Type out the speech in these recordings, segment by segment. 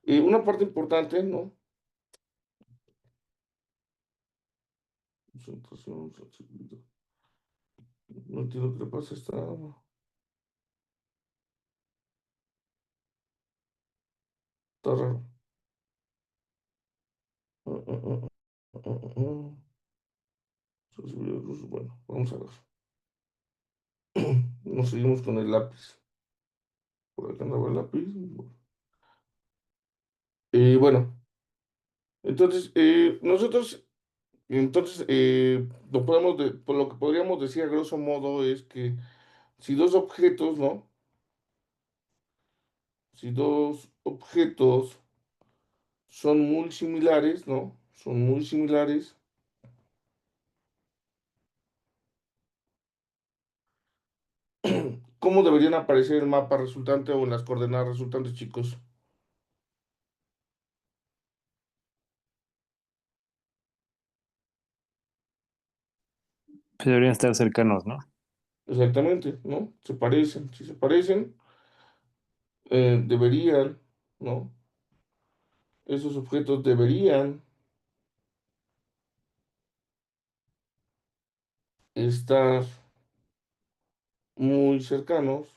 Una parte importante, ¿no? Concentración, sensibilidad. No entiendo qué le pasa, está raro. Ah, ah, ah, ah. Sensibilidad, pues, bueno, vamos a ver. Nos seguimos con el lápiz. Por acá andaba el lápiz. Bueno, entonces, por lo que podríamos decir a grosso modo es que si dos objetos, ¿no? Si dos objetos son muy similares, ¿no? Son muy similares. ¿Cómo deberían aparecer el mapa resultante o en las coordenadas resultantes, chicos? Pues deberían estar cercanos, ¿no? Exactamente, ¿no? Se parecen. Si se parecen, deberían, ¿no? Esos objetos deberían estar muy cercanos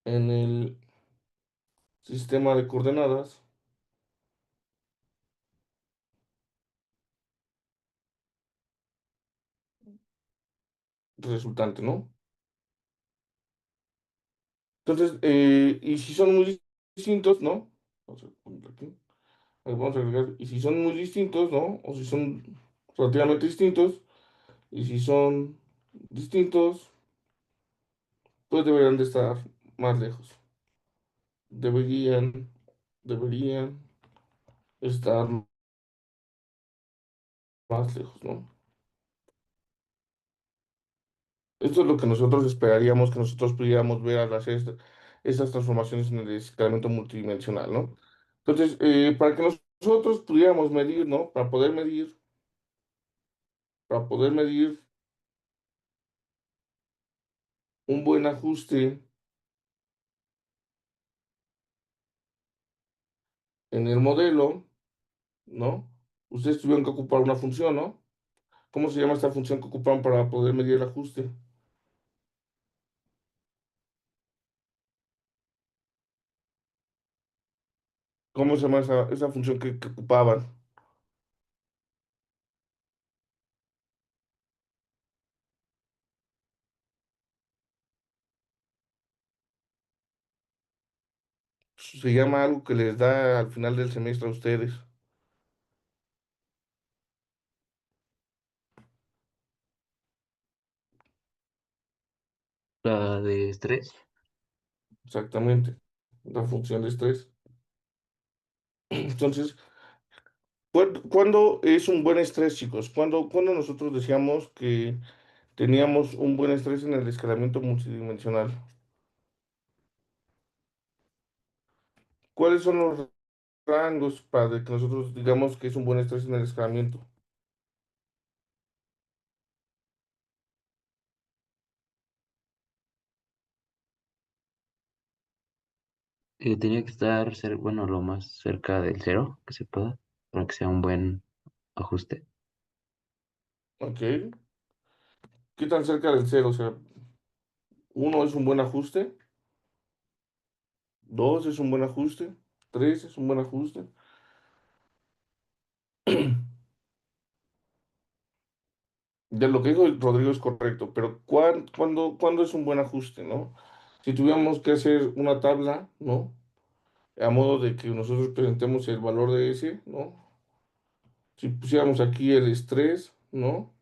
en el sistema de coordenadas resultante, ¿no? Entonces, y si son muy distintos, ¿no? Vamos a poner aquí. Vamos a agregar, y si son muy distintos, ¿no? O si son relativamente distintos, y si son distintos, pues deberían de estar más lejos. Deberían, deberían estar más lejos, ¿no? Esto es lo que nosotros esperaríamos que nosotros pudiéramos ver al hacer estas transformaciones en el escalamiento multidimensional, ¿no? Entonces, para que nosotros pudiéramos medir, ¿no? Para poder medir un buen ajuste en el modelo, ¿no? Ustedes tuvieron que ocupar una función, ¿no? ¿Cómo se llama esta función que ocupan para poder medir el ajuste? ¿Cómo se llama esa función que ocupaban? Se llama algo que les da al final del semestre a ustedes. La de estrés. Exactamente. La función de estrés. Entonces, ¿cuándo es un buen estrés, chicos? ¿Cuándo nosotros decíamos que teníamos un buen estrés en el escalamiento multidimensional? ¿Cuáles son los rangos para que nosotros digamos que es un buen estrés en el escalamiento? Tenía que estar, bueno, lo más cerca del cero que se pueda, para que sea un buen ajuste. ¿Ok? ¿Qué tan cerca del cero? O sea, uno es un buen ajuste, dos es un buen ajuste, tres es un buen ajuste. De lo que dijo Rodrigo es correcto, pero ¿cuándo es un buen ajuste, ¿no? Si tuviéramos que hacer una tabla, ¿no? A modo de que nosotros presentemos el valor de ese, ¿no? Si pusiéramos aquí el estrés, ¿no?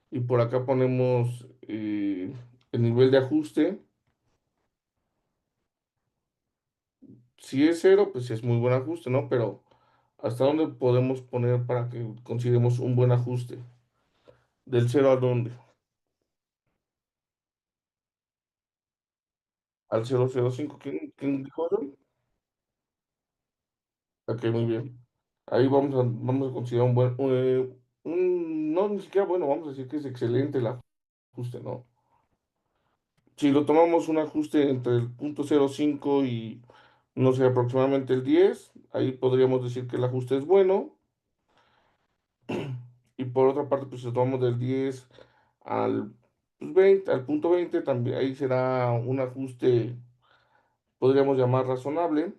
Y por acá ponemos el nivel de ajuste. Si es cero, pues es muy buen ajuste, ¿no? Pero ¿hasta dónde podemos poner para que consideremos un buen ajuste? ¿Del cero a dónde? ¿Al 0,05? ¿Quién dijo eso? Ok, muy bien. Ahí vamos a considerar no, ni siquiera bueno, vamos a decir que es excelente el ajuste, ¿no? Si lo tomamos un ajuste entre el 0,05 y, no sé, aproximadamente el 10, ahí podríamos decir que el ajuste es bueno. Y por otra parte, pues si lo tomamos del 10 al, pues, 20, al punto 20, también ahí será un ajuste, podríamos llamar razonable.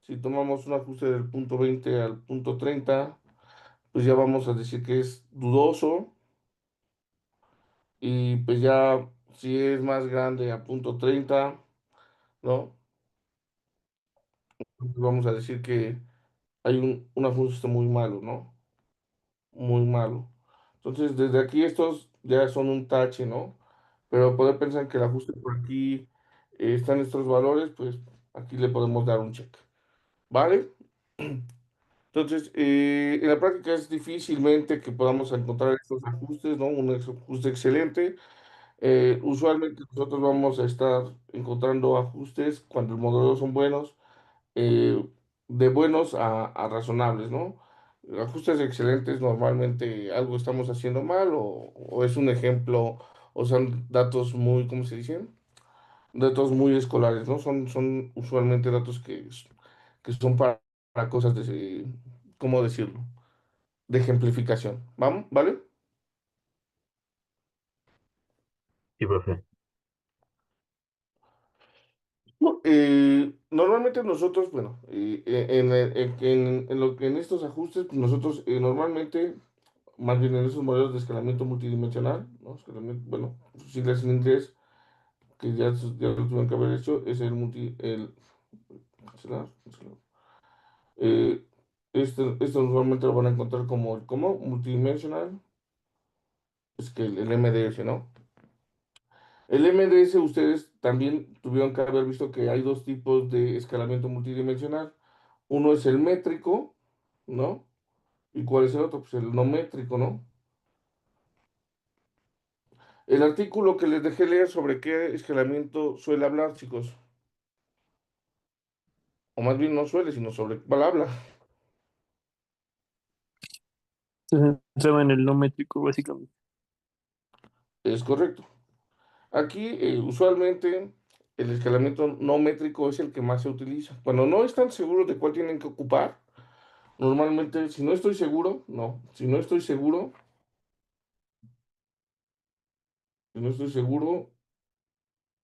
Si tomamos un ajuste del punto 20 al punto 30, pues ya vamos a decir que es dudoso. Y pues ya si es más grande a punto 30, ¿no? Vamos a decir que hay un ajuste muy malo, ¿no? Muy malo. Entonces, desde aquí estos ya son un tache, ¿no? Pero poder pensar que el ajuste por aquí está en estos valores, pues aquí le podemos dar un check, ¿vale? Entonces, en la práctica es difícilmente que podamos encontrar estos ajustes, ¿no? Un ajuste excelente. Usualmente nosotros vamos a estar encontrando ajustes cuando los modelos son buenos, eh, de buenos a razonables, ¿no? Ajustes excelentes, normalmente algo estamos haciendo mal o es un ejemplo o son datos muy, ¿cómo se dicen? Datos muy escolares, ¿no? Son usualmente datos que son para cosas de, ¿cómo decirlo? De ejemplificación. ¿Vamos? ¿Vale? Sí, profe. No, normalmente nosotros, bueno, en estos ajustes, pues nosotros normalmente, más bien en esos modelos de escalamiento multidimensional, ¿no? Bueno, sus siglas en inglés, que ya lo tuvieron que haber hecho, es cancelar. Eh, esto normalmente lo van a encontrar como multidimensional, es que el MDS, ¿no? El MDS, ustedes también tuvieron que haber visto que hay dos tipos de escalamiento multidimensional. Uno es el métrico, ¿no? ¿Y cuál es el otro? Pues el no métrico, ¿no? El artículo que les dejé leer sobre qué escalamiento suele hablar, chicos, o más bien no suele, sino sobre cuál habla. Se centraba en el no métrico, básicamente. Es correcto. Aquí, usualmente, el escalamiento no métrico es el que más se utiliza. Cuando no están seguros de cuál tienen que ocupar, normalmente, si no estoy seguro, no. Si no estoy seguro,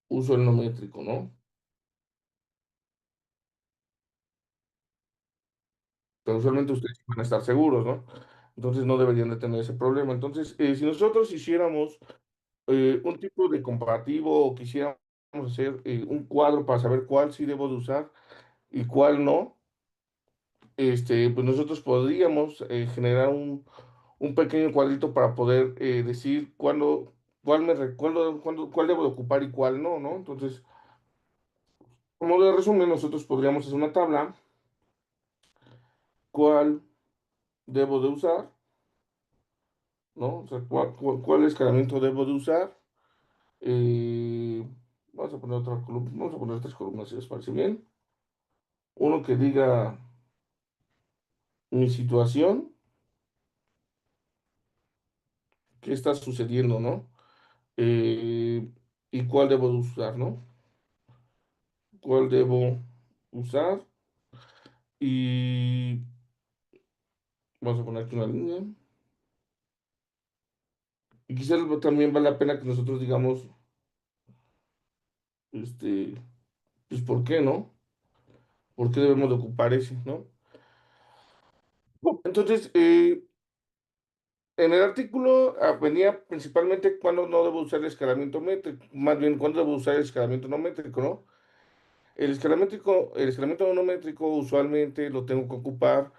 uso el no métrico, ¿no? Pero usualmente ustedes van a estar seguros, ¿no? Entonces no deberían de tener ese problema. Entonces, si nosotros hiciéramos un tipo de comparativo o quisiéramos hacer un cuadro para saber cuál sí debo de usar y cuál no, pues nosotros podríamos generar un pequeño cuadrito para poder decir cuál debo de ocupar y cuál no, ¿no? Entonces, como de resumen, nosotros podríamos hacer una tabla, cuál debo de usar, ¿no? O sea, cuál escalamiento debo de usar. Eh, vamos a poner otra columna, vamos a poner tres columnas si les parece bien. Uno que diga mi situación, qué está sucediendo, ¿no? Eh, y cuál debo de usar, ¿no? ¿Cuál debo usar? Y vamos a poner aquí una línea. Y quizás también vale la pena que nosotros digamos, este, pues, ¿por qué no? ¿Por qué debemos de ocupar ese, ¿no? Entonces, en el artículo venía principalmente cuándo no debo usar el escalamiento métrico, más bien cuándo debo usar el escalamiento no métrico, ¿no? El escalamiento no métrico usualmente lo tengo que ocupar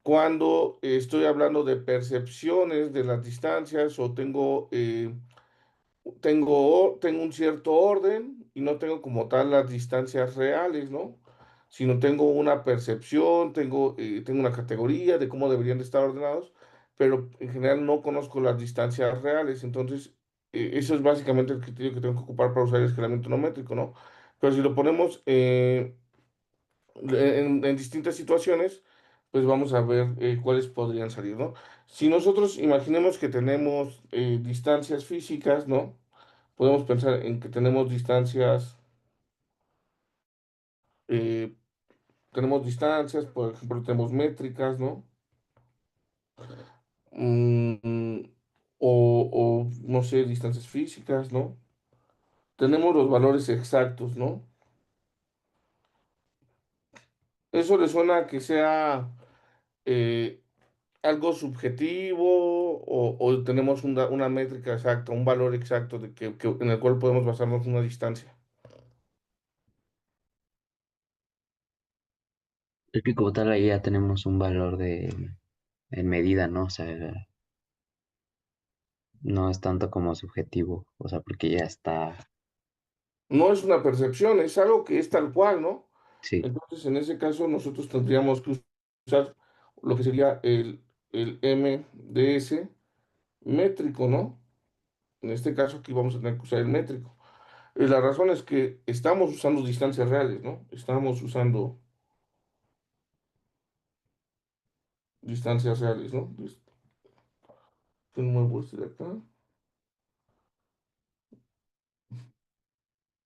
cuando estoy hablando de percepciones de las distancias o tengo un cierto orden y no tengo como tal las distancias reales, ¿no? Sino tengo una percepción, tengo una categoría de cómo deberían de estar ordenados, pero en general no conozco las distancias reales. Entonces, eso es básicamente el criterio que tengo que ocupar para usar el escalamiento no métrico, ¿no? Pero si lo ponemos en distintas situaciones, pues vamos a ver cuáles podrían salir, ¿no? Si nosotros imaginemos que tenemos distancias físicas, ¿no? Podemos pensar en que eh, tenemos distancias, por ejemplo, tenemos métricas, ¿no? Mm, no sé, distancias físicas, ¿no? Tenemos los valores exactos, ¿no? ¿Eso le suena a que sea eh, algo subjetivo o tenemos una métrica exacta, un valor exacto en el cual podemos basarnos en una distancia? Es que como tal ahí ya tenemos un valor en medida, ¿no? O sea, no es tanto como subjetivo, o sea, porque ya está, No es una percepción, es algo que es tal cual, ¿no? sí, Entonces, en ese caso, nosotros tendríamos que usar lo que sería el MDS métrico, ¿no? En este caso, aquí vamos a tener que usar el métrico. La razón es que estamos usando distancias reales, ¿no? Estamos usando distancias reales, ¿no? ¿Qué muevo este de acá?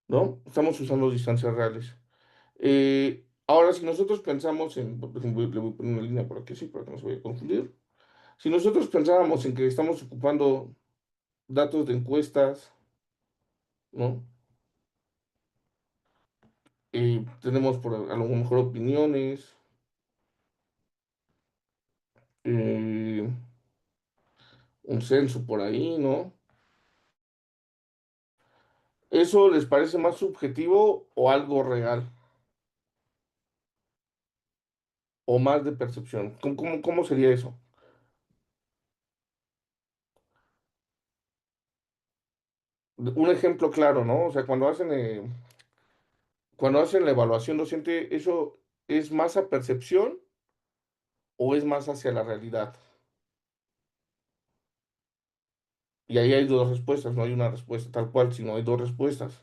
¿No? Estamos usando distancias reales. Ahora, si nosotros pensamos en, por ejemplo, le voy a poner una línea por aquí, sí, para que no se vaya a confundir. Si nosotros pensáramos en que estamos ocupando datos de encuestas, ¿no? Tenemos a lo mejor opiniones, eh, un censo por ahí, ¿no? ¿Eso les parece más subjetivo o algo real? ¿O más de percepción? ¿Cómo sería eso? Un ejemplo claro, ¿no? O sea, cuando hacen la evaluación docente, ¿eso es más a percepción o es más hacia la realidad? Y ahí hay dos respuestas, no hay una respuesta tal cual, sino hay dos respuestas.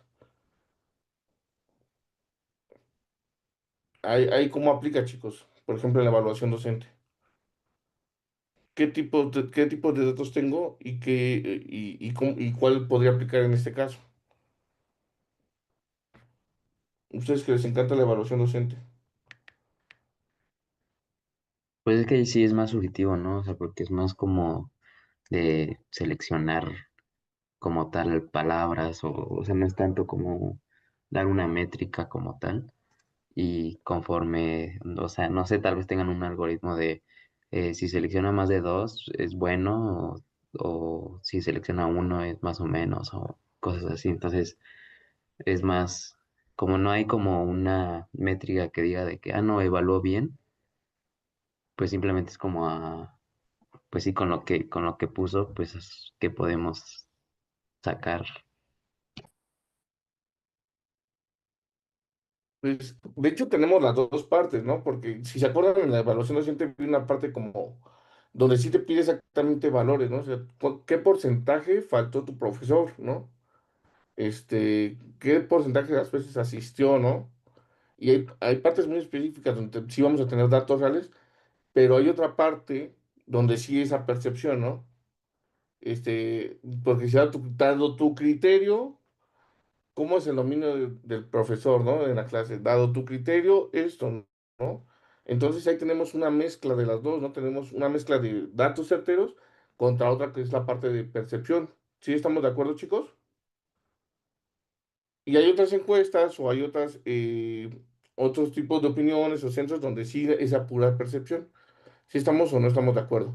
Ahí cómo aplica, chicos. Por ejemplo, en la evaluación docente. ¿Qué tipos de datos tengo y cuál podría aplicar en este caso? Ustedes que les encanta la evaluación docente. pues es que ahí sí es más subjetivo, ¿no? O sea, porque es más como de seleccionar como tal palabras, o sea, no es tanto como dar una métrica como tal, y conforme, o sea, no sé, tal vez tengan un algoritmo de si selecciona más de dos es bueno, o si selecciona uno es más o menos, o cosas así. Entonces, es más, como no hay como una métrica que diga de que, ah, no, evaluó bien, pues simplemente es como pues sí, con lo que puso, pues es que podemos sacar. Pues, de hecho, tenemos las dos partes, ¿no? Porque si se acuerdan, en la evaluación docente hay una parte como donde sí te pide exactamente valores, ¿no? O sea, ¿qué porcentaje faltó tu profesor, ¿no? ¿Qué porcentaje de las veces asistió, ¿no? Y hay partes muy específicas donde sí vamos a tener datos reales, pero hay otra parte donde sí esa percepción, ¿no? Porque si ha dado tu criterio, ¿cómo es el dominio del profesor, ¿no? En la clase, dado tu criterio, esto, ¿no? Entonces ahí tenemos una mezcla de las dos, ¿no? Tenemos una mezcla de datos certeros contra otra que es la parte de percepción. ¿Sí estamos de acuerdo, chicos? Y hay otras encuestas o hay otros tipos de opiniones o centros donde sí es a pura percepción. ¿Sí estamos o no estamos de acuerdo?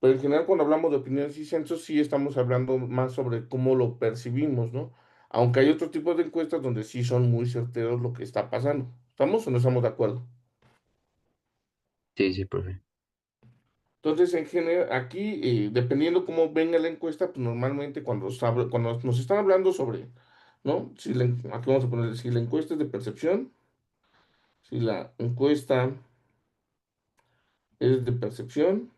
Pero en general, cuando hablamos de opiniones y censos, sí estamos hablando más sobre cómo lo percibimos, ¿no? Aunque hay otro tipo de encuestas donde sí son muy certeros lo que está pasando. ¿Estamos o no estamos de acuerdo? Sí, sí, profe. Entonces, en general, aquí, dependiendo cómo venga la encuesta, pues normalmente cuando nos están hablando sobre, ¿no? Aquí vamos a poner, si la encuesta es de percepción, si la encuesta es de percepción,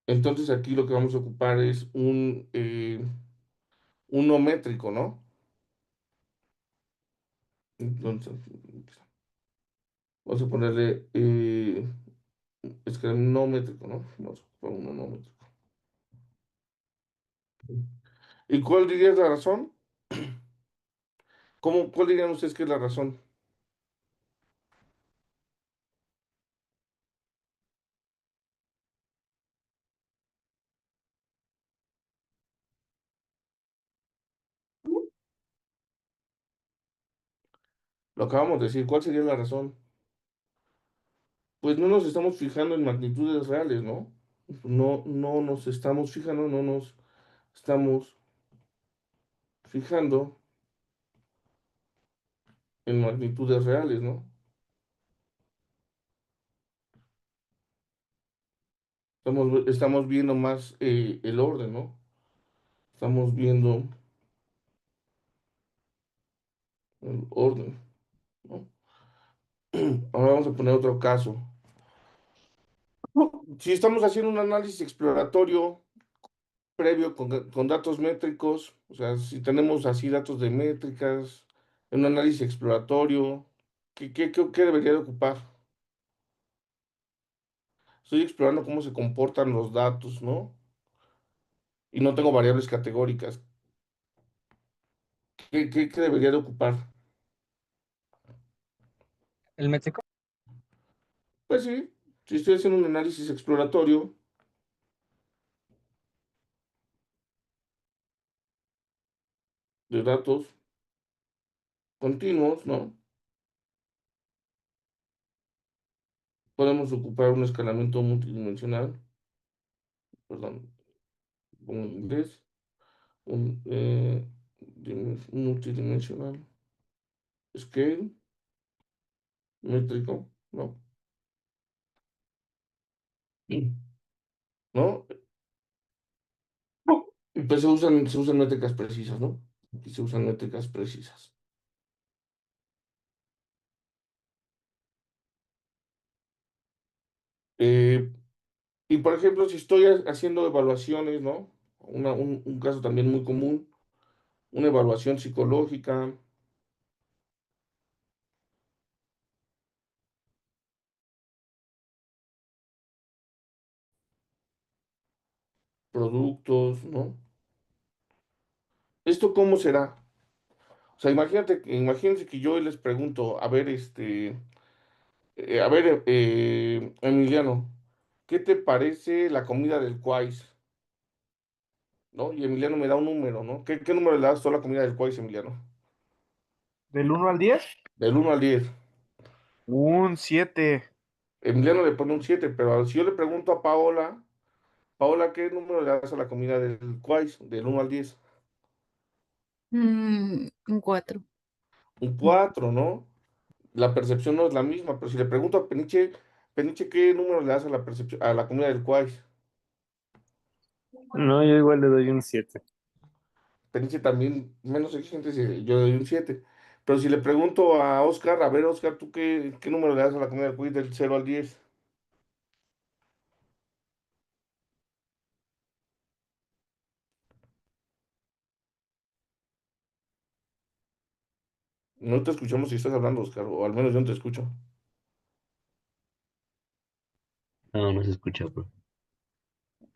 entonces aquí lo que vamos a ocupar es un no métrico, ¿no? Entonces, vamos a ponerle, es que no métrico, ¿no? Vamos a poner uno no métrico. ¿Y cuál dirías la razón? ¿Cuál dirían ustedes que es la razón? Lo acabamos de decir, ¿cuál sería la razón? Pues no nos estamos fijando en magnitudes reales, ¿no? No nos estamos fijando, no nos estamos fijando en magnitudes reales, ¿no? Estamos viendo más el orden, ¿no? Estamos viendo el orden, ¿no? Ahora vamos a poner otro caso. Si estamos haciendo un análisis exploratorio previo con datos métricos, o sea, si tenemos así datos de métricas, un análisis exploratorio, ¿qué debería de ocupar? Estoy explorando cómo se comportan los datos, ¿no? Y no tengo variables categóricas. ¿Qué debería de ocupar? El métrico. Pues sí, si estoy haciendo un análisis exploratorio de datos continuos, ¿no? Podemos ocupar un escalamiento multidimensional, perdón, en inglés, multidimensional, scale, métrico, ¿no? ¿No? Y pues se usan métricas precisas, ¿no? Y se usan métricas precisas. Eh, y por ejemplo, si estoy haciendo evaluaciones, ¿no? Un caso también muy común, una evaluación psicológica, productos, ¿no? ¿Esto cómo será? O sea, imagínense que yo les pregunto, a ver, Emiliano, ¿qué te parece la comida del Quais? ¿No? Y Emiliano me da un número, ¿no? ¿Qué número le das tú a la comida del Quais, Emiliano? Del 1 al 10. Del 1 al 10. Un 7. Emiliano le pone un 7, pero si yo le pregunto a Paola, Paola, ¿qué número le das a la comida del Quais? Del 1 al 10. Un 4. Un 4, ¿no? La percepción no es la misma, pero si le pregunto a Peniche, Peniche, ¿qué número le das a la percepción, a la comida del Quais? No, yo igual le doy un 7. Peniche también menos exigente, yo le doy un 7. Pero si le pregunto a Oscar, a ver, Oscar, ¿tú qué número le das a la comida del Quais del 0 al 10? No te escuchamos si estás hablando, Oscar, o al menos yo no te escucho. No, no se escucha, bro.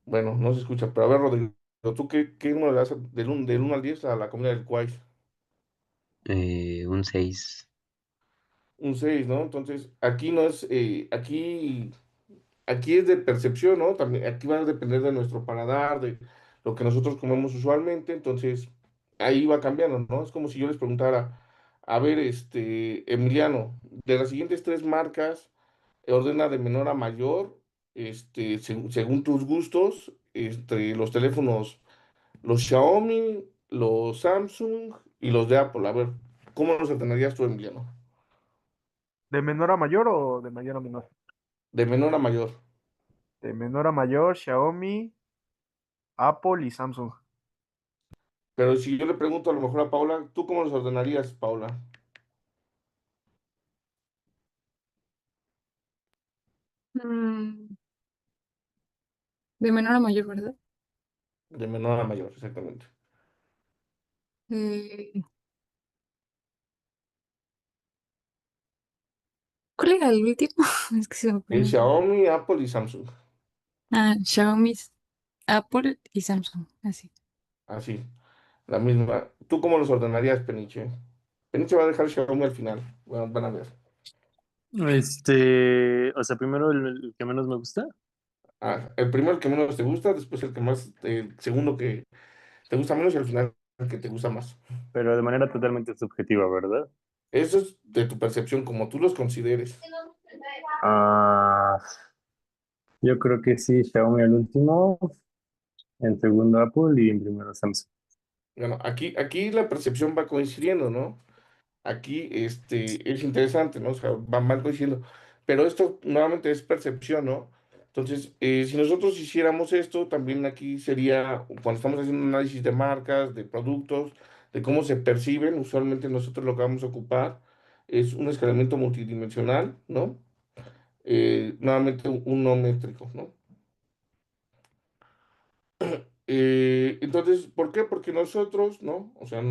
Bueno, no se escucha, pero a ver, Rodrigo, ¿tú qué número le das del 1 al 10 a la comida del Quais? Un 6. Un 6, ¿no? Entonces, aquí no es, aquí es de percepción, ¿no? También aquí va a depender de nuestro paladar, de lo que nosotros comemos usualmente, entonces ahí va cambiando, ¿no? Es como si yo les preguntara, a ver, Emiliano, de las siguientes tres marcas, ordena de menor a mayor, según tus gustos, los teléfonos, los Xiaomi, los Samsung y los de Apple. A ver, ¿cómo los ordenarías tú, Emiliano? ¿De menor a mayor o de mayor a menor? De menor a mayor. De menor a mayor, Xiaomi, Apple y Samsung. Pero si yo le pregunto a lo mejor a Paula, ¿tú cómo los ordenarías, Paula? Mm, de menor a mayor, ¿verdad? De menor a mayor, exactamente. Eh, ¿Cuál era el último? Es que se me fue el nombre. Xiaomi, Apple y Samsung. Ah, Xiaomi, Apple y Samsung. Así. así, la misma. ¿Tú cómo los ordenarías, Peniche? Peniche va a dejar Xiaomi al final. Bueno, van a ver. O sea, primero el que menos me gusta, Ah, el primero el que menos te gusta, después el que más, el segundo que te gusta menos y al final el que te gusta más. pero de manera totalmente subjetiva, ¿verdad? Eso es de tu percepción, como tú los consideres. Ah, yo creo que sí, Xiaomi el último, en segundo Apple y en primero Samsung. Bueno, aquí la percepción va coincidiendo, ¿no? Aquí es interesante, ¿no? O sea, van coincidiendo. Pero esto nuevamente es percepción, ¿no? Entonces, si nosotros hiciéramos esto, también aquí sería, cuando estamos haciendo un análisis de marcas, de productos, de cómo se perciben, usualmente nosotros lo que vamos a ocupar es un escalamiento multidimensional, ¿no? Nuevamente un no métrico, ¿no? Entonces, ¿por qué? Porque nosotros, ¿no? O sea,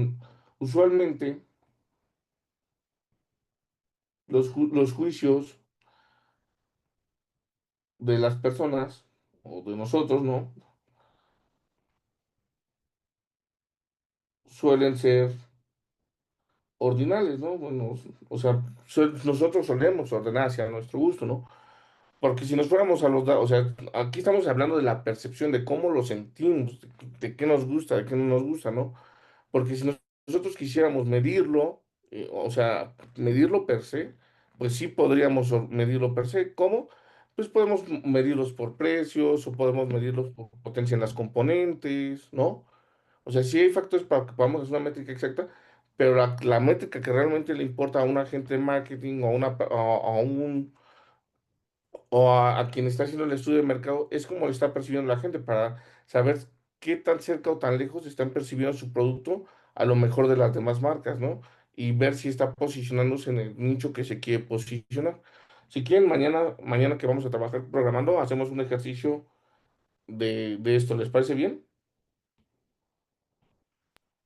usualmente los juicios de las personas o de nosotros, ¿no? Suelen ser ordinales, ¿no? Bueno, o sea, nosotros solemos ordenar hacia nuestro gusto, ¿no? Porque si nos fuéramos a los datos, o sea, aquí estamos hablando de la percepción, de cómo lo sentimos, de qué nos gusta, de qué no nos gusta, ¿no? Porque si nosotros quisiéramos medirlo, o sea, medirlo per se, pues sí podríamos medirlo per se. ¿Cómo? Pues podemos medirlos por precios o podemos medirlos por potencia en las componentes, ¿no? O sea, sí hay factores para que podamos hacer una métrica exacta, pero la métrica que realmente le importa a un agente de marketing o a quien está haciendo el estudio de mercado es cómo le está percibiendo la gente para saber qué tan cerca o tan lejos están percibiendo su producto a lo mejor de las demás marcas, ¿no? Y ver si está posicionándose en el nicho que se quiere posicionar. Si quieren, mañana que vamos a trabajar programando, hacemos un ejercicio de esto. ¿Les parece bien?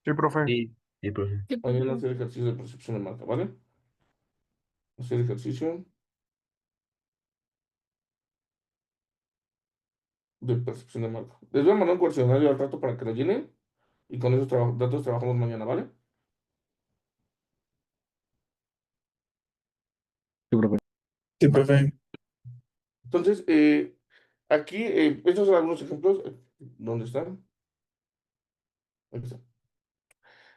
Sí, profe. Sí, sí, profe. Sí, Mañana profe. hacer ejercicio de percepción de marca, ¿vale? Hacer ejercicio de percepción de marca. Les voy a mandar un cuestionario al rato para que lo llenen y con esos datos trabajamos mañana, ¿vale? Sí, profe. Sí, profe. Entonces, aquí, estos son algunos ejemplos. ¿Dónde están? Aquí están.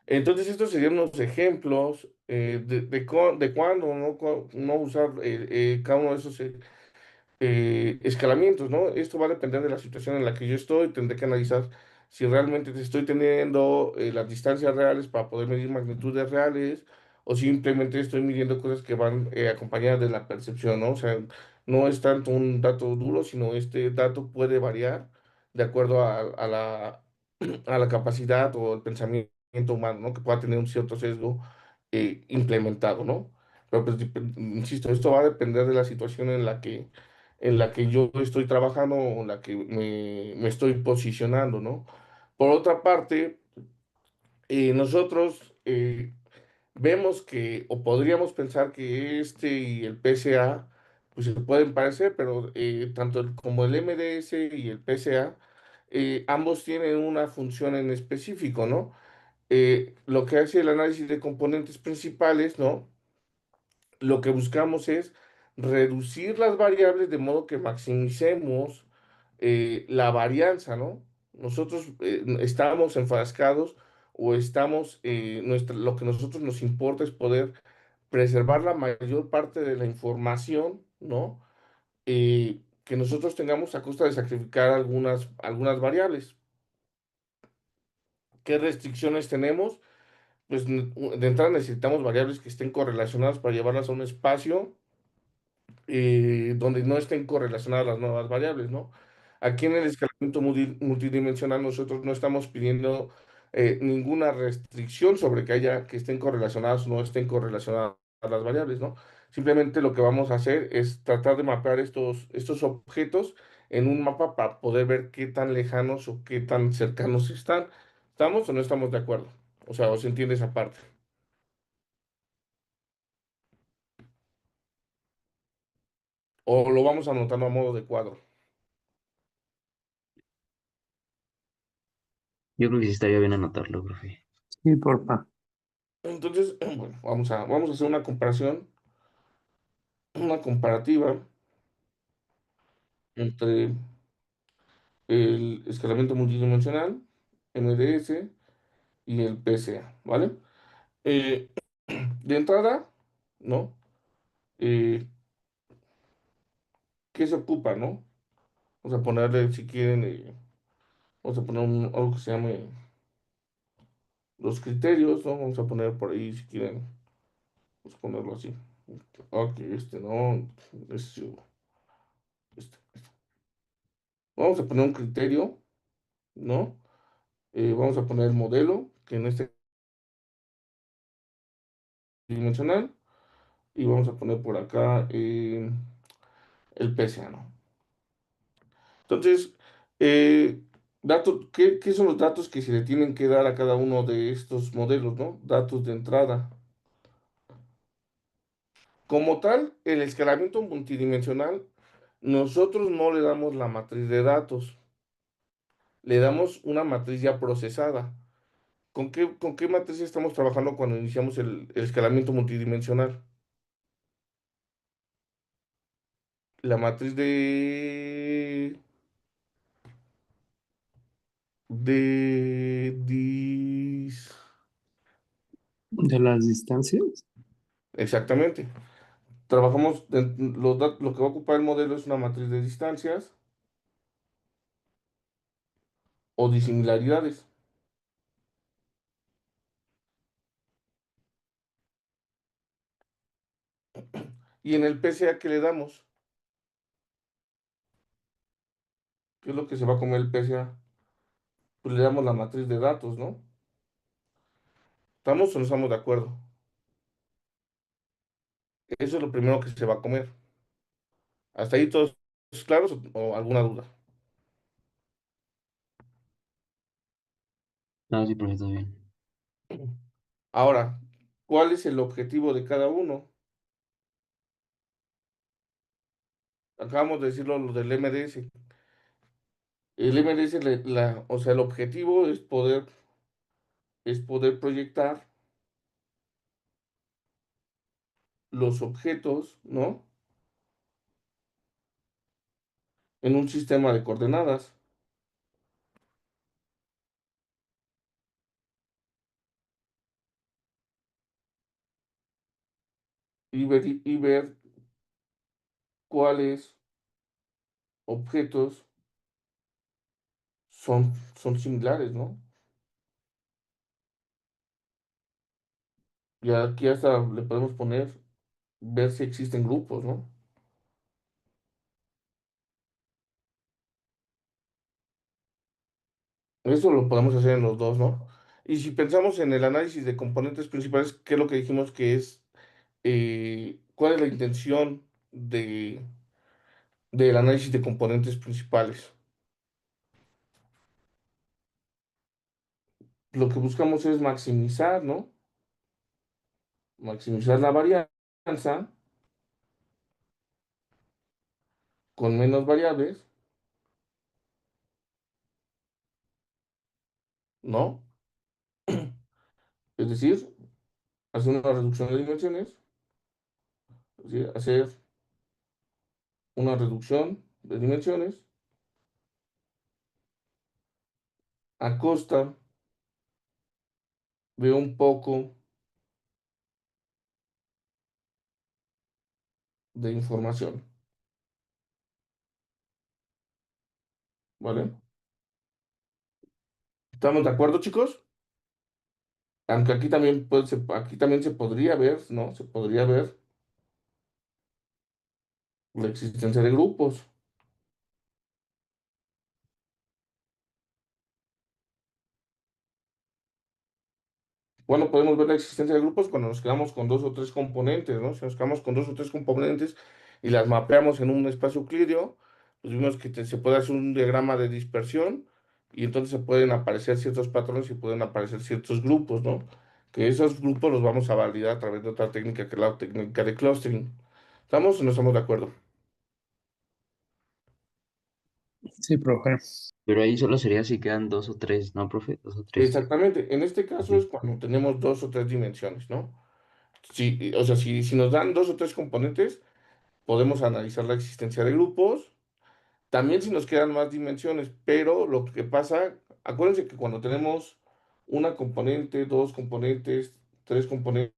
Entonces, estos serían unos ejemplos de cuándo no usar cada uno de esos escalamientos, ¿no? Esto va a depender de la situación en la que yo estoy. Tendré que analizar si realmente te estoy teniendo las distancias reales para poder medir magnitudes reales o simplemente estoy midiendo cosas que van acompañadas de la percepción, ¿no? O sea, no es tanto un dato duro, sino este dato puede variar de acuerdo a la capacidad o el pensamiento humano, ¿no? Que pueda tener un cierto sesgo implementado, ¿no? Pero pues, insisto, esto va a depender de la situación en la que yo estoy trabajando o en la que me estoy posicionando, ¿no? Por otra parte, nosotros vemos que, o podríamos pensar que este y el PSA, pues se pueden parecer, pero tanto como el MDS y el PSA, ambos tienen una función en específico, ¿no? Lo que hace el análisis de componentes principales, ¿no? Lo que buscamos es reducir las variables de modo que maximicemos la varianza, ¿no? Nosotros estamos enfrascados o lo que a nosotros nos importa es poder preservar la mayor parte de la información, ¿no? Que nosotros tengamos a costa de sacrificar algunas variables. ¿Qué restricciones tenemos? Pues de entrada necesitamos variables que estén correlacionadas para llevarlas a un espacio donde no estén correlacionadas las nuevas variables, ¿no? Aquí en el escalamiento multidimensional nosotros no estamos pidiendo ninguna restricción sobre que estén correlacionadas o no estén correlacionadas las variables, ¿no? Simplemente lo que vamos a hacer es tratar de mapear estos objetos en un mapa para poder ver qué tan lejanos o qué tan cercanos están. ¿Estamos o no estamos de acuerdo? O sea, ¿os entiende esa parte? O lo vamos anotando a modo de cuadro. Yo creo que sí estaría bien anotarlo, profe. Sí, porfa. Entonces, bueno, vamos a hacer una comparativa entre el escalamiento multidimensional, MDS y el PSA, ¿vale? Eh, de entrada, ¿no? Eh, ¿Qué se ocupa, no? Vamos a ponerle, si quieren, vamos a poner algo que se llame los criterios, ¿no? Vamos a poner por ahí, si quieren, vamos a ponerlo así. Ok, no, este, este. Vamos a poner un criterio, ¿no? Vamos a poner el modelo, que en este dimensional, y vamos a poner por acá el PSA, ¿no? Entonces, ¿qué son los datos que se le tienen que dar a cada uno de estos modelos, ¿no? Datos de entrada. Como tal, el escalamiento multidimensional, nosotros no le damos la matriz de datos, le damos una matriz ya procesada. ¿Con qué matriz estamos trabajando cuando iniciamos el escalamiento multidimensional? La matriz de. De las distancias. Exactamente. Trabajamos, lo que va a ocupar el modelo es una matriz de distancias o disimilaridades. Y en el PCA, ¿qué le damos? ¿Qué es lo que se va a comer el PCA? Pues le damos la matriz de datos, ¿no? ¿Estamos o no estamos de acuerdo? Eso es lo primero que se va a comer. ¿Hasta ahí todos claros o alguna duda? No, sí, profe, todo bien. Ahora, ¿cuál es el objetivo de cada uno? Acabamos de decirlo lo del MDS. El MDS, o sea, el objetivo es poder proyectar los objetos, ¿no? En un sistema de coordenadas y ver cuáles objetos son similares, ¿no? Y aquí hasta le podemos poner, ver si existen grupos, ¿no? Eso lo podemos hacer en los dos, ¿no? Y si pensamos en el análisis de componentes principales, ¿qué es lo que dijimos que es? ¿Cuál es la intención del análisis de componentes principales? Lo que buscamos es maximizar, ¿no? Maximizar la varianza con menos variables, ¿no? Es decir, hacer una reducción de dimensiones, es decir, hacer una reducción de dimensiones a costa de un poco de información, ¿vale? ¿Estamos de acuerdo, chicos? Aunque aquí también se podría ver, ¿no? Se podría ver la existencia de grupos. Bueno, podemos ver la existencia de grupos cuando nos quedamos con dos o tres componentes, ¿no? Si nos quedamos con dos o tres componentes y las mapeamos en un espacio euclídeo, pues vimos que se puede hacer un diagrama de dispersión y entonces se pueden aparecer ciertos patrones y pueden aparecer ciertos grupos, ¿no? Que esos grupos los vamos a validar a través de otra técnica que es la técnica de clustering. ¿Estamos o no estamos de acuerdo? Sí, profe. Pero ahí solo sería si quedan dos o tres, ¿no, profe? Dos o tres. Exactamente. En este caso Ok. es cuando tenemos dos o tres dimensiones, ¿no? Si, o sea, si nos dan dos o tres componentes, podemos analizar la existencia de grupos. También si nos quedan más dimensiones, pero lo que pasa, acuérdense que cuando tenemos una componente, dos componentes, tres componentes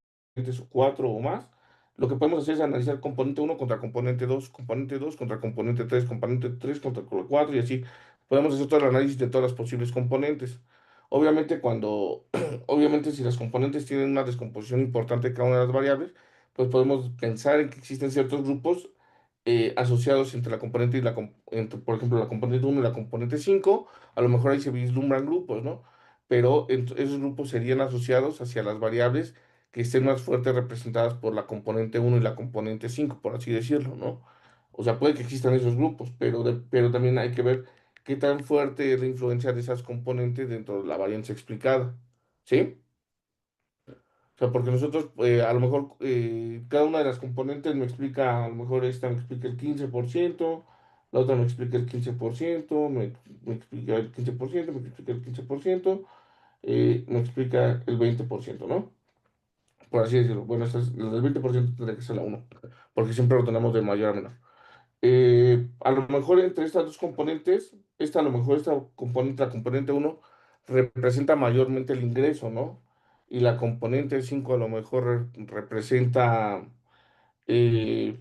o cuatro o más, lo que podemos hacer es analizar componente uno contra componente 2 contra componente 3 contra 4 y así podemos hacer todo el análisis de todas las posibles componentes. Obviamente obviamente si las componentes tienen una descomposición importante de cada una de las variables, pues podemos pensar en que existen ciertos grupos asociados entre la componente y entre, por ejemplo, la componente uno y la componente 5 a lo mejor ahí se vislumbran grupos, ¿no? Pero esos grupos serían asociados hacia las variables que estén más fuertes representadas por la componente uno y la componente 5 por así decirlo, ¿no? O sea, puede que existan esos grupos, pero también hay que ver qué tan fuerte es la influencia de esas componentes dentro de la varianza explicada, ¿sí? O sea, porque nosotros, a lo mejor, cada una de las componentes me explica, a lo mejor esta me explica el 15%, la otra me explica el 15%, me explica el 15%, me explica el 15%, me explica el 20%, ¿no? Por así decirlo. Bueno, la del 20% tendría que ser la uno porque siempre lo tenemos de mayor a menor. A lo mejor entre estas dos componentes, esta a lo mejor esta componente, la componente uno representa mayormente el ingreso, ¿no? Y la componente 5 a lo mejor representa eh,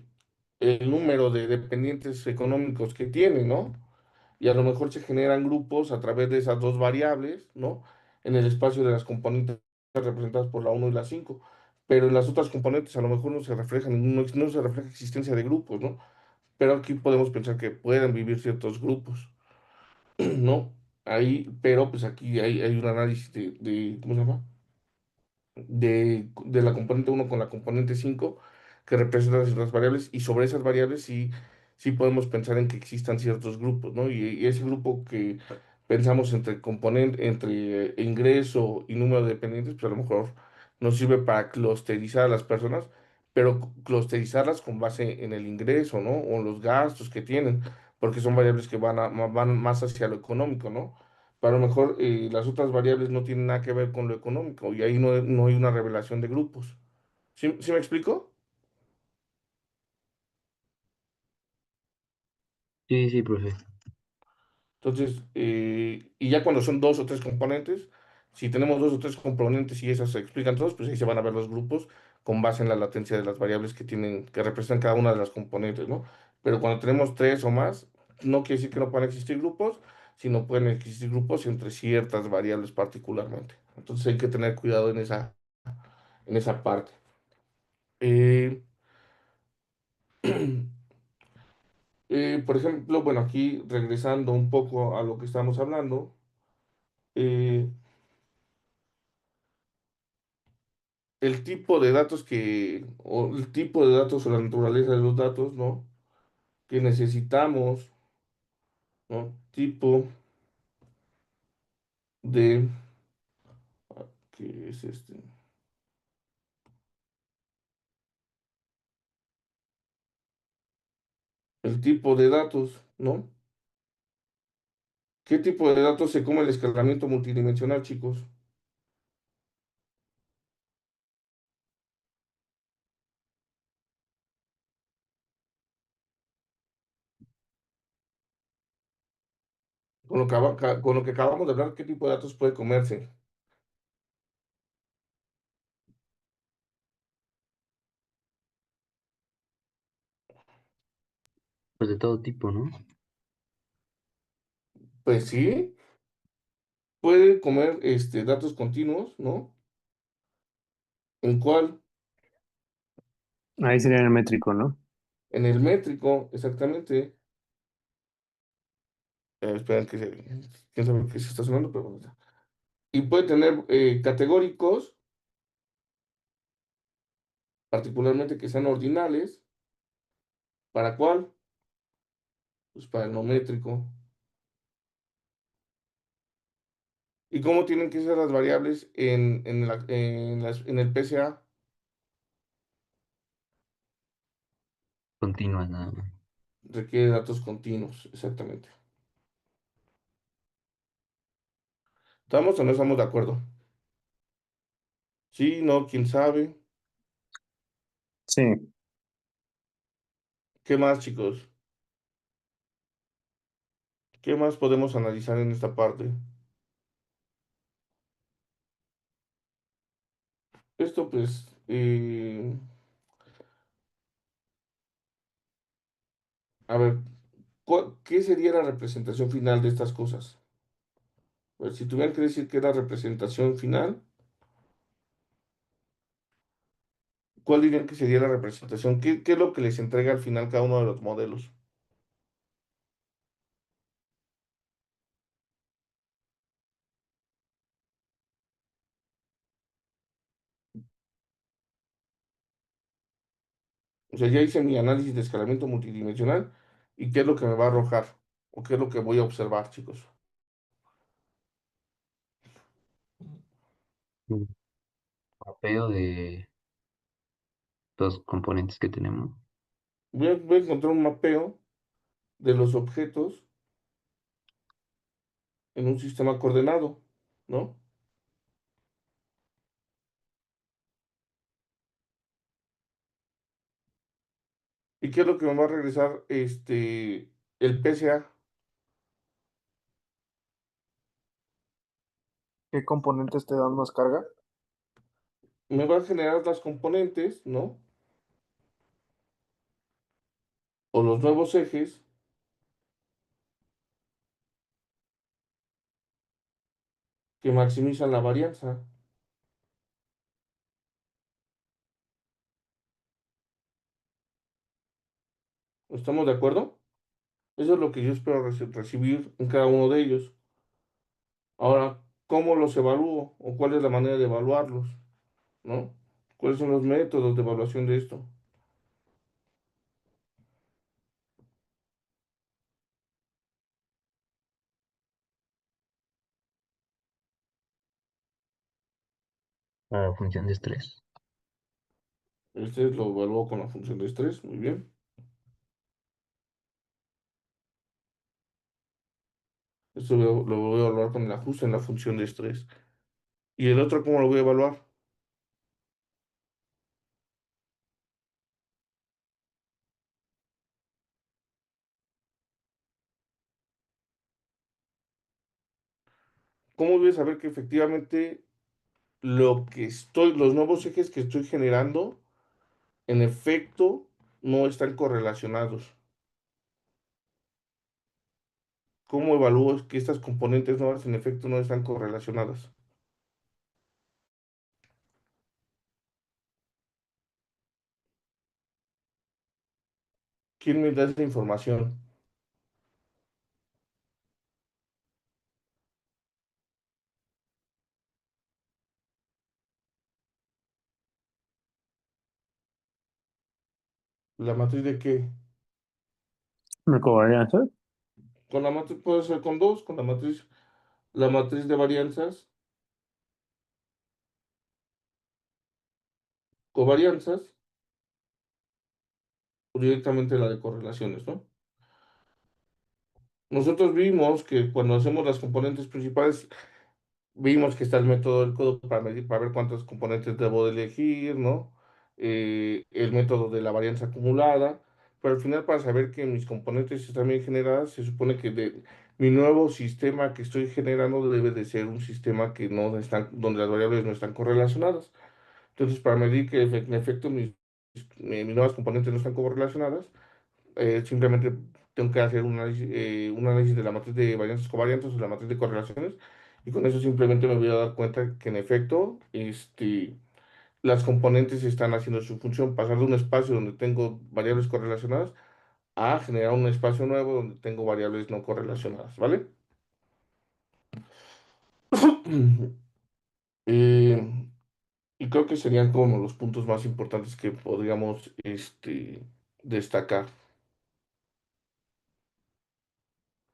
el número de dependientes económicos que tiene, ¿no? Y a lo mejor se generan grupos a través de esas dos variables, ¿no? En el espacio de las componentes representadas por la uno y la 5. Pero en las otras componentes a lo mejor no se reflejan, no se refleja existencia de grupos, ¿no? Pero aquí podemos pensar que pueden vivir ciertos grupos, ¿no? Ahí, pero pues aquí hay un análisis ¿cómo se llama? De la componente uno con la componente 5 que representan ciertas variables y sobre esas variables sí podemos pensar en que existan ciertos grupos, ¿no? Y ese grupo que pensamos entre componente, entre ingreso y número de dependientes, pues a lo mejor nos sirve para clusterizar a las personas, pero clusterizarlas con base en el ingreso, ¿no? O en los gastos que tienen, porque son variables que van más hacia lo económico, ¿no? Pero a lo mejor las otras variables no tienen nada que ver con lo económico y ahí no hay una revelación de grupos. ¿Sí me explico? Sí, sí, profe. Entonces, y ya cuando son dos o tres componentes, si tenemos dos o tres componentes y esas se explican todos, pues ahí se van a ver los grupos con base en la latencia de las variables que tienen, que representan cada una de las componentes, ¿no? Pero cuando tenemos tres o más, no quiere decir que no puedan existir grupos, sino pueden existir grupos entre ciertas variables particularmente. Entonces hay que tener cuidado en esa parte. Eh, por ejemplo, bueno, aquí regresando un poco a lo que estamos hablando, eh, el tipo de datos o el tipo de datos o la naturaleza de los datos, ¿no? Que necesitamos, ¿no? Tipo de, ¿qué es este? El tipo de datos, ¿no? ¿Qué tipo de datos se come el escalamiento multidimensional, chicos? Con lo que acabamos de hablar, ¿qué tipo de datos puede comerse? Pues de todo tipo, ¿no? Pues sí, puede comer datos continuos, ¿no? ¿En cuál? Ahí sería el métrico, ¿no? En el métrico, exactamente. Esperen quién sabe qué se está sonando, pero bueno. Y puede tener categóricos, particularmente que sean ordinales. ¿Para cuál? Pues para el no métrico. ¿Y cómo tienen que ser las variables en el PCA? Continuas nada más. Requiere datos continuos, exactamente. ¿Estamos o no estamos de acuerdo? Sí, no, quién sabe. Sí. ¿Qué más, chicos? ¿Qué más podemos analizar en esta parte? Esto, pues, a ver, ¿qué sería la representación final de estas cosas? Pues, si tuvieran que decir que es la representación final, ¿cuál dirían que sería la representación? ¿Qué es lo que les entrega al final cada uno de los modelos? O sea, ya hice mi análisis de escalamiento multidimensional y qué es lo que me va a arrojar o qué es lo que voy a observar, chicos. Mm, Mapeo de los componentes que tenemos. Voy a encontrar un mapeo de los objetos en un sistema coordenado, ¿no? ¿Y qué es lo que me va a regresar el PSA? ¿Qué componentes te dan más carga? Me va a generar las componentes, ¿no? O los nuevos ejes que maximizan la varianza. ¿Estamos de acuerdo? Eso es lo que yo espero recibir en cada uno de ellos. Ahora, ¿cómo los evalúo? ¿O cuál es la manera de evaluarlos? ¿No? ¿Cuáles son los métodos de evaluación de esto? La función de estrés. Este lo evalúo con la función de estrés, muy bien. Esto lo voy a evaluar con el ajuste en la función de estrés. ¿Y el otro cómo lo voy a evaluar? ¿Cómo voy a saber que efectivamente los nuevos ejes que estoy generando, en efecto, no están correlacionados? ¿Cómo evalúo que estas componentes nuevas en efecto no están correlacionadas? ¿Quién me da esta información? ¿La matriz de qué? ¿Me cobrarían eso? Con la matriz puede ser con dos, con la matriz de varianzas, covarianzas, o directamente la de correlaciones, ¿no? Nosotros vimos que cuando hacemos las componentes principales, vimos que está el método del codo para medir, para ver cuántos componentes debo de elegir, ¿no? El método de la varianza acumulada, pero al final para saber que mis componentes están bien generadas, se supone que mi nuevo sistema que estoy generando debe de ser un sistema que no están, donde las variables no están correlacionadas. Entonces, para medir que en efecto mis nuevas componentes no están correlacionadas, simplemente tengo que hacer un análisis de la matriz de varianzas covariantes o la matriz de correlaciones, y con eso simplemente me voy a dar cuenta que en efecto las componentes están haciendo su función, pasar de un espacio donde tengo variables correlacionadas a generar un espacio nuevo donde tengo variables no correlacionadas, ¿vale? Eh, y creo que serían como los puntos más importantes que podríamos destacar.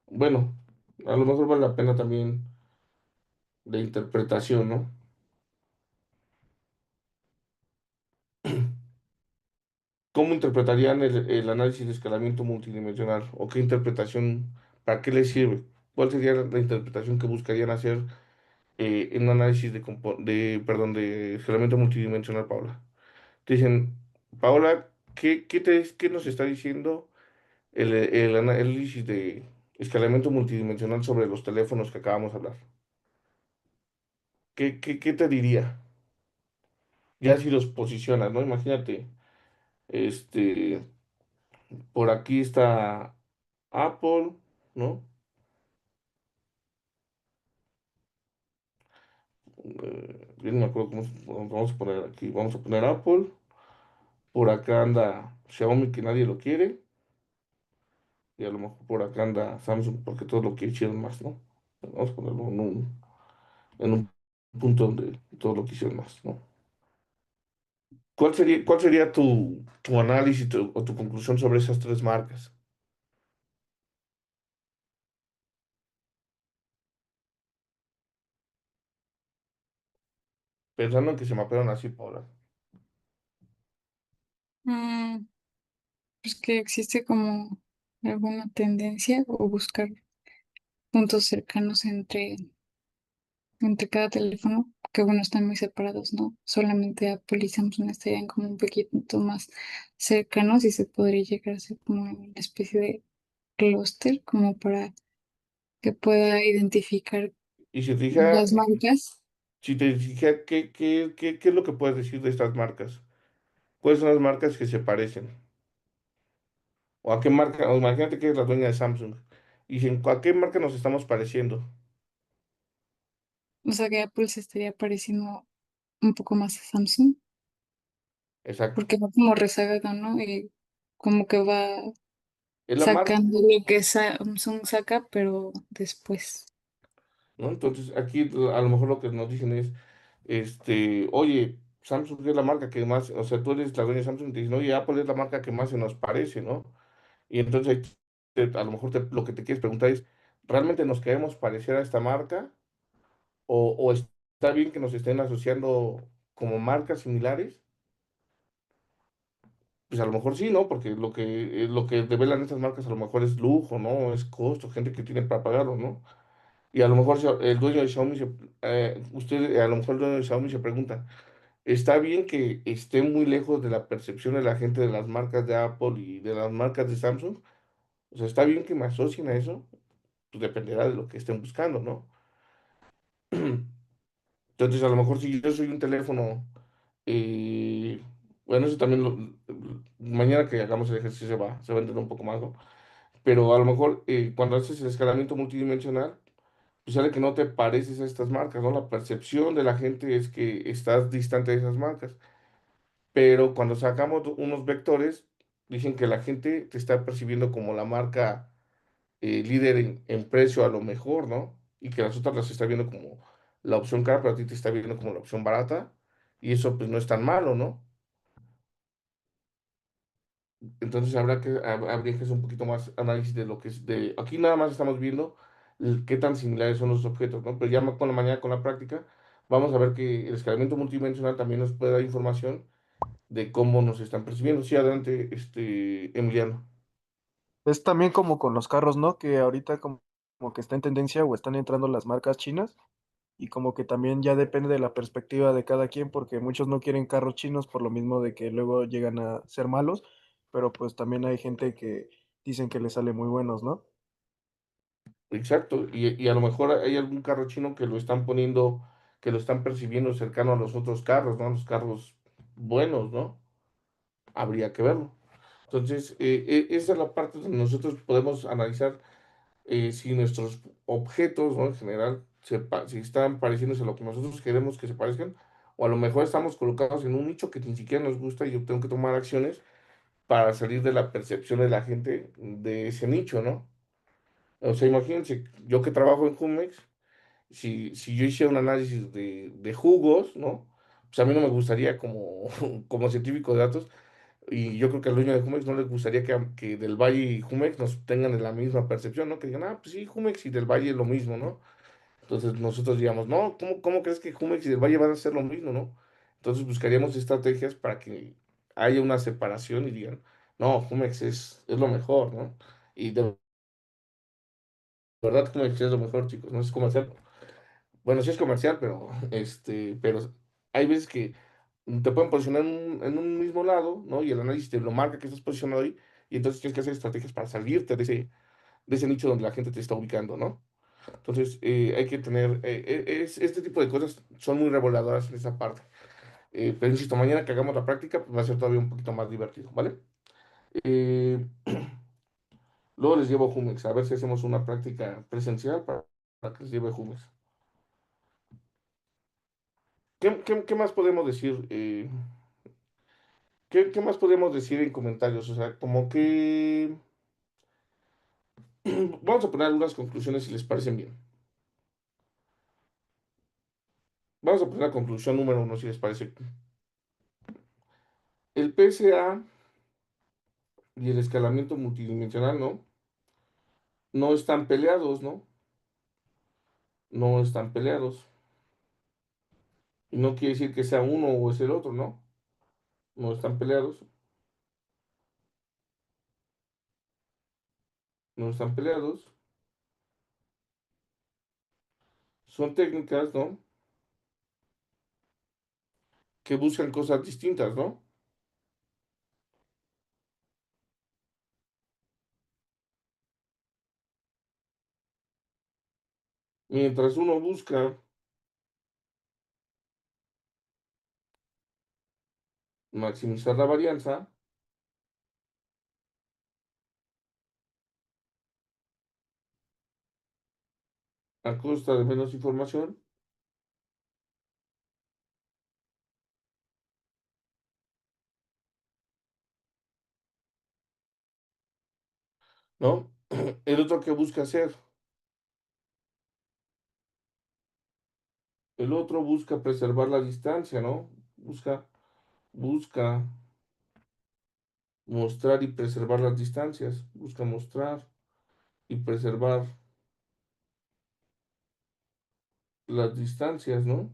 Bueno, a lo mejor vale la pena también de interpretación, ¿no? ¿Cómo interpretarían el análisis de escalamiento multidimensional? ¿O qué interpretación, para qué les sirve? ¿Cuál sería la interpretación que buscarían hacer en un análisis perdón, de escalamiento multidimensional, Paula. Te dicen, Paula, ¿qué nos está diciendo el análisis de escalamiento multidimensional sobre los teléfonos que acabamos de hablar? ¿Qué te diría? Ya si los posicionas, ¿no? Imagínate, este, por aquí está Apple, ¿no? Yo no me acuerdo vamos a poner aquí. Vamos a poner Apple. Por acá anda Xiaomi, que nadie lo quiere. Y a lo mejor por acá anda Samsung, porque todos lo quisieron más, ¿no? Vamos a ponerlo en un punto donde todos lo quisieron más, ¿no? ¿Cuál sería tu análisis o tu conclusión sobre esas tres marcas? Pensando en que se mapearon así, Paula. Mm, pues que existe como alguna tendencia o buscar puntos cercanos entre cada teléfono, que bueno, están muy separados, ¿no? Solamente Apple y Samsung estarían como un poquito más cercanos y se podría llegar a ser como una especie de clúster, como para que pueda identificar Y si te dijera, las marcas. ¿qué es lo que puedes decir de estas marcas? ¿Cuáles son las marcas que se parecen? ¿O a qué marca? O imagínate que eres la dueña de Samsung. Y dicen, ¿a qué marca nos estamos pareciendo? O sea que Apple se estaría pareciendo un poco más a Samsung, Exacto. porque va como rezagado, ¿no? Y como que va Es la marca, sacando lo que Samsung saca, pero después. ¿no? Entonces, aquí a lo mejor lo que nos dicen es, oye, Samsung es la marca que más, o sea, tú eres la dueña de Samsung y te dicen, oye, Apple es la marca que más se nos parece, ¿no? Y entonces a lo mejor lo que te quieres preguntar es, ¿realmente nos queremos parecer a esta marca? ¿O está bien que nos estén asociando como marcas similares? Pues a lo mejor sí, ¿no? Porque lo que develan estas marcas a lo mejor es lujo, ¿no? Es costo, gente que tiene para pagarlo, ¿no? Y a lo mejor el dueño de Xiaomi, a lo mejor el dueño de Xiaomi se pregunta, ¿está bien que esté muy lejos de la percepción de la gente de las marcas de Apple y de las marcas de Samsung? O sea, ¿está bien que me asocien a eso? Pues dependerá de lo que estén buscando, ¿no? Entonces, a lo mejor si yo soy un teléfono, eh, bueno, eso también mañana que hagamos el ejercicio se va a entender un poco más, ¿no? Pero a lo mejor cuando haces el escalamiento multidimensional, pues sale que no te pareces a estas marcas, ¿no? La percepción de la gente es que estás distante de esas marcas. Pero cuando sacamos unos vectores, dicen que la gente te está percibiendo como la marca líder en precio a lo mejor, ¿no? Y que las otras las está viendo como la opción cara, pero a ti te está viendo como la opción barata. Y eso pues no es tan malo, ¿no? Entonces habría que hacer un poquito más análisis de lo que es de... Aquí nada más estamos viendo qué tan similares son los objetos, ¿no? Pero ya con la mañana, con la práctica, vamos a ver que el escalamiento multidimensional también nos puede dar información de cómo nos están percibiendo. Sí, adelante, Emiliano. Es también como con los carros, ¿no? Que ahorita como que está en tendencia o están entrando las marcas chinas y como que también ya depende de la perspectiva de cada quien porque muchos no quieren carros chinos por lo mismo de que luego llegan a ser malos, pero pues también hay gente que dicen que les sale muy buenos, ¿no? Exacto. Y a lo mejor hay algún carro chino que lo están poniendo, que lo están percibiendo cercano a los otros carros, ¿no? Los carros buenos, ¿no? Habría que verlo. Entonces, esa es la parte donde nosotros podemos analizar si nuestros objetos, ¿no? En general, si están pareciéndose a lo que nosotros queremos que se parezcan, o a lo mejor estamos colocados en un nicho que ni siquiera nos gusta y yo tengo que tomar acciones para salir de la percepción de la gente de ese nicho, ¿no? O sea, imagínense, yo que trabajo en Jumex, si yo hiciera un análisis de jugos, ¿no? Pues a mí no me gustaría como, como científico de datos, y yo creo que al dueño de Jumex no les gustaría que Del Valle y Jumex nos tengan en la misma percepción, ¿no? Que digan, pues sí, Jumex y Del Valle es lo mismo, ¿no? Entonces nosotros digamos, no, ¿cómo crees que Jumex y Del Valle van a ser lo mismo, ¿no? Entonces buscaríamos estrategias para que haya una separación y digan, no, Jumex es lo mejor, ¿no? Y de verdad Jumex es lo mejor, chicos, no sé cómo hacerlo. Bueno, sí es comercial, pero, pero hay veces que te pueden posicionar en un mismo lado, ¿no? Y el análisis te lo marca que estás posicionado ahí, y entonces tienes que hacer estrategias para salirte de ese nicho donde la gente te está ubicando, ¿no? Entonces, hay que tener, este tipo de cosas son muy reveladoras en esa parte. Pero insisto, mañana que hagamos la práctica, pues va a ser todavía un poquito más divertido, ¿vale? Eh, Luego les llevo Jumex, a ver si hacemos una práctica presencial para que les lleve Jumex. ¿Qué más podemos decir? ¿Qué más podemos decir en comentarios? O sea, como que vamos a poner algunas conclusiones si les parecen bien. Vamos a poner la conclusión número uno si les parece. El PSA y el escalamiento multidimensional, ¿no? No están peleados, ¿no? No están peleados. Y no quiere decir que sea uno o es el otro, ¿no? No están peleados. No están peleados. Son técnicas, ¿no? Que buscan cosas distintas, ¿no? Mientras uno busca maximizar la varianza a costa de menos información, ¿no? El otro que busca hacer, el otro busca preservar la distancia, ¿no? Busca mostrar y preservar las distancias, busca mostrar y preservar las distancias, ¿no?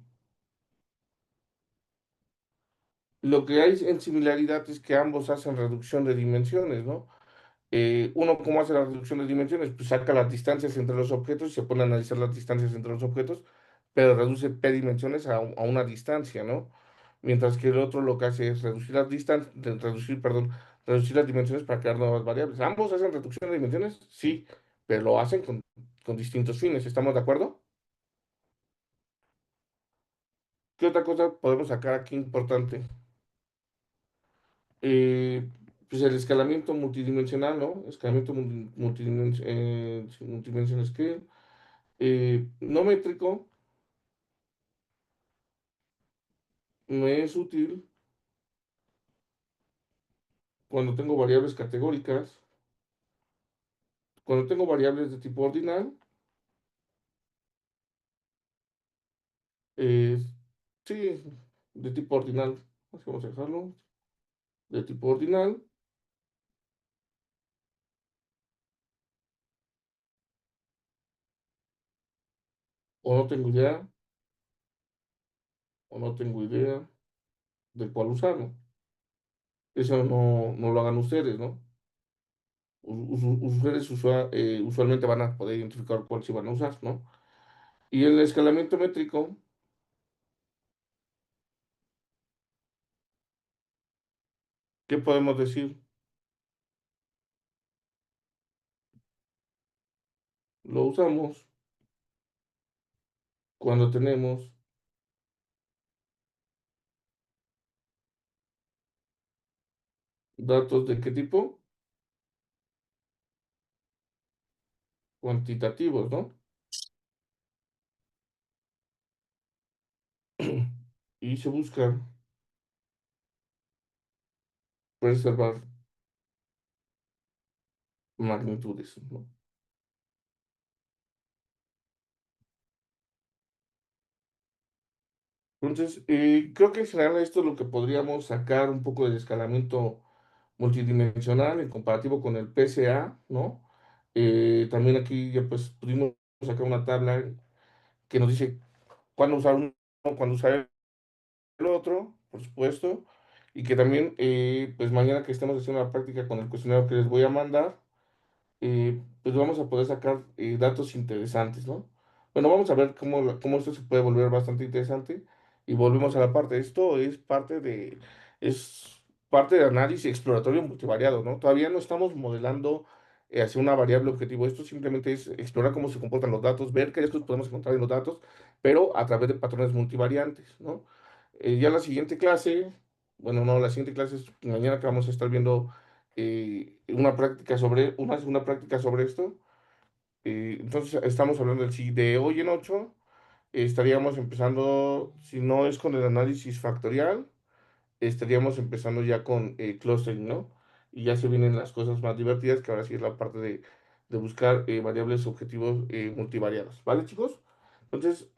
Lo que hay en similaridad es que ambos hacen reducción de dimensiones, ¿no? Uno, ¿cómo hace la reducción de dimensiones? Pues saca las distancias entre los objetos y se pone a analizar las distancias entre los objetos, pero reduce p dimensiones a una distancia, ¿no? Mientras que el otro lo que hace es reducir las distancias, reducir las dimensiones para crear nuevas variables. ¿Ambos hacen reducción de dimensiones? Sí, pero lo hacen con distintos fines. ¿Estamos de acuerdo? ¿Qué otra cosa podemos sacar aquí importante? Eh, pues el escalamiento multidimensional, ¿no? Escalamiento multidimensional scale. No métrico me es útil cuando tengo variables categóricas, cuando tengo variables de tipo ordinal, eh, sí, de tipo ordinal, así vamos a dejarlo, de tipo ordinal, o no tengo idea, o no tengo idea de cuál usarlo. Eso no lo hagan ustedes, ¿no? Ustedes usualmente van a poder identificar cuál sí van a usar, ¿no? Y el escalamiento métrico, ¿qué podemos decir? Lo usamos cuando tenemos datos de qué tipo? Cuantitativos, ¿no? Y se busca preservar magnitudes, ¿no? Entonces, creo que en general esto es lo que podríamos sacar un poco del escalamiento multidimensional en comparativo con el PSA, ¿no? También aquí ya pues pudimos sacar una tabla que nos dice cuándo usar uno, cuándo usar el otro, por supuesto, y que también, pues mañana que estemos haciendo la práctica con el cuestionario que les voy a mandar, pues vamos a poder sacar datos interesantes, ¿no? Bueno, vamos a ver cómo esto se puede volver bastante interesante y volvemos a la parte. Esto es parte de análisis exploratorio multivariado, ¿no? Todavía no estamos modelando hacia una variable objetivo. Esto simplemente es explorar cómo se comportan los datos, ver qué datos podemos encontrar en los datos, pero a través de patrones multivariantes, ¿no? Ya la siguiente clase, bueno, no, la siguiente clase es mañana que vamos a estar viendo una segunda práctica sobre esto. Entonces, estamos hablando del sí de hoy en 8 estaríamos empezando, si no es con el análisis factorial, estaríamos empezando ya con clustering, ¿no? Y ya se vienen las cosas más divertidas, que ahora sí es la parte de buscar variables objetivos multivariadas, ¿vale, chicos? Entonces,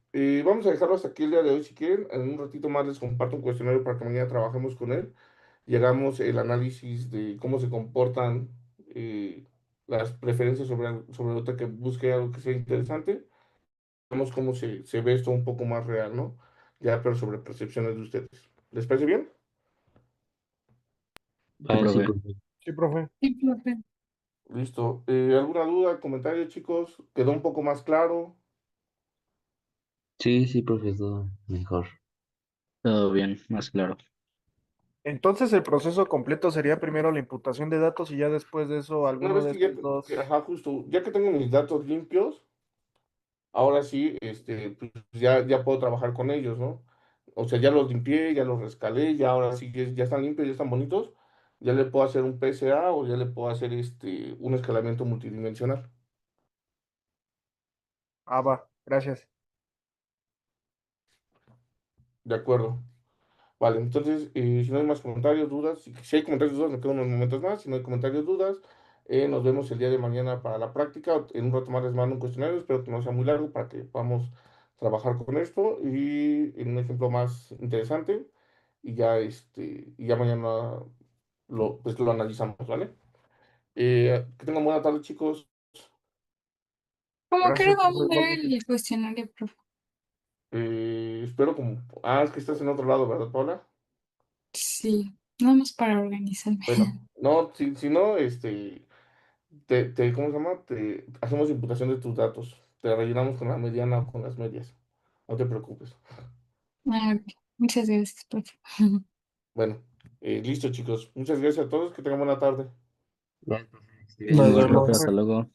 vamos a dejarlo hasta aquí el día de hoy, si quieren. En un ratito más les comparto un cuestionario para que mañana trabajemos con él. Llegamos el análisis de cómo se comportan eh, las preferencias sobre otra que busque algo que sea interesante. Vemos cómo se ve esto un poco más real, ¿no? Ya, pero sobre percepciones de ustedes. ¿Les parece bien? Sí, Sí, profe. profe. Sí, profe. Sí, profe. Listo. ¿Alguna duda, comentario, chicos? ¿Quedó un poco más claro? Sí, sí, profe, todo mejor. Todo bien, más claro. Entonces el proceso completo sería primero la imputación de datos y ya después de eso Una alguno vez de que ya, estos dos. ajá, justo, ya que tengo mis datos limpios, ahora sí, pues ya puedo trabajar con ellos, ¿no? O sea, ya los limpié, ya los rescalé, ya ahora sí ya están limpios, ya están bonitos. Ya le puedo hacer un PSA o ya le puedo hacer un escalamiento multidimensional. Ah, va, gracias. De acuerdo. Vale, entonces, si no hay más comentarios, dudas, si hay comentarios, dudas, me quedo unos momentos más. Si no hay comentarios, dudas, nos vemos el día de mañana para la práctica. En un rato más les mando un cuestionario, espero que no sea muy largo para que podamos trabajar con esto y en un ejemplo más interesante. Y ya mañana pues lo analizamos, ¿vale? Que tengan buena tarde, chicos. ¿Cómo que no Gracias, vamos profe, a ver igualmente. el cuestionario, profe? Espero como... Ah, es que estás en otro lado, ¿verdad, Paula? Sí, nada más para organizarme. Bueno, no, si no, ¿cómo se llama? Te hacemos imputación de tus datos. Te rellenamos con la mediana o con las medias. No te preocupes. Ah, ok. Muchas gracias, profe. Bueno, listo, chicos. Muchas gracias a todos. Que tengan buena tarde. Ya, profe, esté bien. Nos Igual, Igual, profe, vemos. profe. hasta luego.